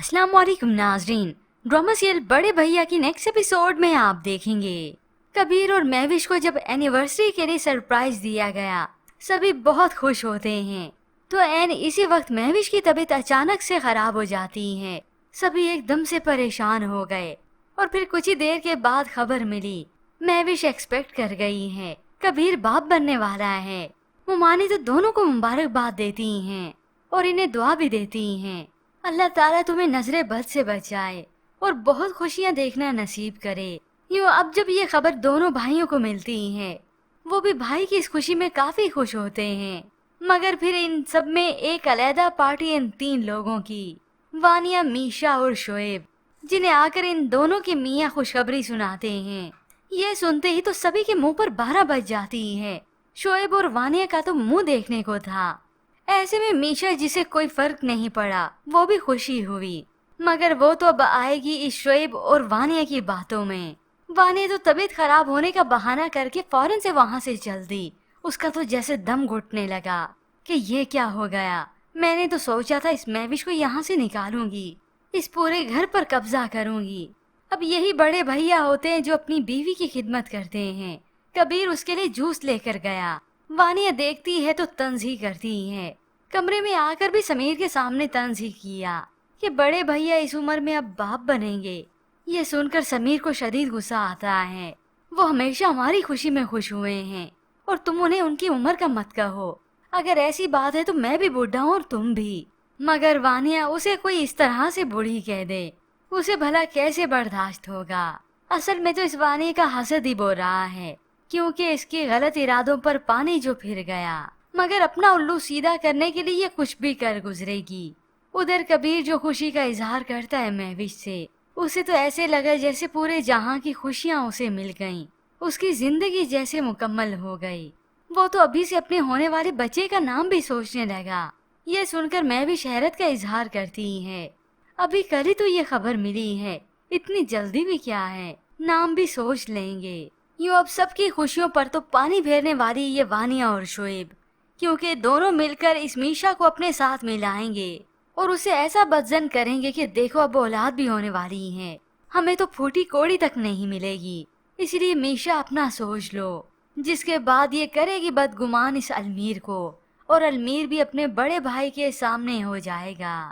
अस्सलाम वालेकुम नाजरीन। ड्रामा सीरियल बड़े भैया की नेक्स्ट एपिसोड में आप देखेंगे कबीर और महविश को जब एनिवर्सरी के लिए सरप्राइज दिया गया, सभी बहुत खुश होते हैं। तो एन इसी वक्त महविश की तबीयत अचानक से खराब हो जाती है। सभी एकदम से परेशान हो गए और फिर कुछ ही देर के बाद खबर मिली, महविश एक्सपेक्ट कर गई है, कबीर बाप बनने वाला है। मुमानी तो दोनों को मुबारकबाद देती हैं और इन्हें दुआ भी देती हैं। अल्लाह ताला तुम्हें नजरे बद से बचाए और बहुत खुशियां देखना नसीब करे। यूँ अब जब ये खबर दोनों भाइयों को मिलती है, वो भी भाई की इस खुशी में काफी खुश होते हैं। मगर फिर इन सब में एक अलहदा पार्टी इन तीन लोगों की, वानिया, मीशा और शोएब, जिन्हें आकर इन दोनों की मियाँ खुशखबरी सुनाते हैं। ये सुनते ही तो सभी के मुंह पर 12 बज जाती है। शोएब और वानिया का तो मुंह देखने को था। ऐसे में मीशा, जिसे कोई फर्क नहीं पड़ा, वो भी खुशी हुई। मगर वो तो अब आएगी इस शोएब और वानिया की बातों में। वानिया तो तबीयत खराब होने का बहाना करके फौरन से वहाँ से चल दी। उसका तो जैसे दम घुटने लगा कि ये क्या हो गया। मैंने तो सोचा था इस महविश को यहाँ से निकालूंगी, इस पूरे घर पर कब्जा करूंगी। अब यही बड़े भैया होते हैं जो अपनी बीवी की खिदमत करते हैं। कबीर उसके लिए जूस लेकर गया। वानिया देखती है तो तंज ही करती है। कमरे में आकर भी समीर के सामने तंज ही किया कि बड़े भैया इस उम्र में अब बाप बनेंगे। ये सुनकर समीर को शदीद गुस्सा आता है। वो हमेशा हमारी खुशी में खुश हुए हैं और तुम उन्हें उनकी उम्र का मत कहो। अगर ऐसी बात है तो मैं भी बूढ़ा हूँ और तुम भी। मगर वानिया, उसे कोई इस तरह से बूढ़ी कह दे, उसे भला कैसे बर्दाश्त होगा। असल में तो इस वानिया का हसद ही बो रहा है, क्योंकि इसके गलत इरादों पर पानी जो फिर गया। मगर अपना उल्लू सीधा करने के लिए ये कुछ भी कर गुजरेगी। उधर कबीर जो खुशी का इजहार करता है महविश से, उसे तो ऐसे लगा जैसे पूरे जहां की खुशियां उसे मिल गईं। उसकी जिंदगी जैसे मुकम्मल हो गई। वो तो अभी से अपने होने वाले बच्चे का नाम भी सोचने लगा। ये सुनकर महविश हैरत का इजहार करती है। अभी कल ही तो ये खबर मिली है, इतनी जल्दी भी क्या है, नाम भी सोच लेंगे। यूँ अब सबकी खुशियों पर तो पानी फेरने वाली ये वानिया और शोएब, क्योंकि दोनों मिलकर इस मीशा को अपने साथ मिलाएंगे और उसे ऐसा बदजन करेंगे कि देखो अब औलाद भी होने वाली है, हमें तो फूटी कोड़ी तक नहीं मिलेगी। इसलिए मीशा अपना सोच लो। जिसके बाद ये करेगी बदगुमान इस अलमीर को, और अलमीर भी अपने बड़े भाई के सामने हो जाएगा।